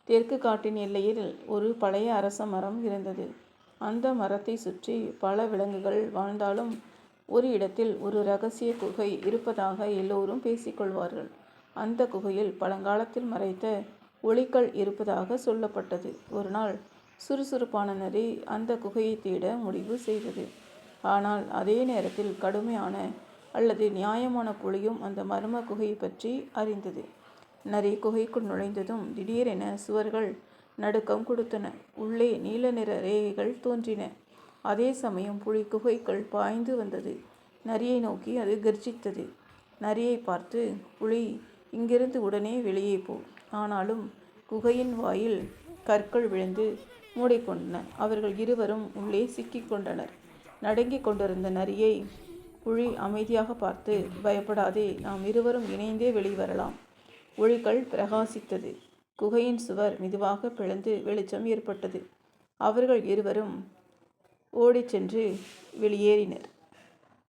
தெற்கு காட்டின் எல்லையில் ஒரு பழைய அரச மரம் இருந்தது. அந்த மரத்தை சுற்றி பல விலங்குகள் வாழ்ந்தாலும் ஒரு இடத்தில் ஒரு இரகசிய குகை இருப்பதாக எல்லோரும் பேசிக்கொள்வார்கள். அந்த குகையில் பழங்காலத்தில் மறைத்த ஒளிக்கல் இருப்பதாக சொல்லப்பட்டது. ஒரு நாள் சுறுசுறுப்பான நரி அந்த குகையை தேட முடிவு செய்தது. ஆனால் அதே நேரத்தில் கடுமையான அல்லது நியாயமான புலியும் அந்த மர்ம குகையை பற்றி அறிந்தது. நரி குகைக்குள் நுழைந்ததும் திடீரென சுவர்கள் நடுக்கம் கொடுத்தன. உள்ளே நீல நிற ரேகைகள் தோன்றின. அதே சமயம் புலி குகைக்குள் பாய்ந்து வந்தது. நரியை நோக்கி அது கர்ஜித்தது. நரியை பார்த்து, புலி, இங்கிருந்து உடனே வெளியே போ. ஆனாலும் குகையின் வாயில் கற்கள் விழுந்து மூடிக்கொண்டன. அவர்கள் இருவரும் உள்ளே சிக்கிக் கொண்டனர். நடுங்கிக் கொண்டிருந்த நரியை புலி அமைதியாக பார்த்து, பயப்படாதே, நாம் இருவரும் இணைந்தே வெளிவரலாம். ஒளிகள் பிரகாசித்தது. குகையின் சுவர் மெதுவாக பிளந்து வெளிச்சம் ஏற்பட்டது. அவர்கள் இருவரும் ஓடிச் சென்று வெளியேறினர்.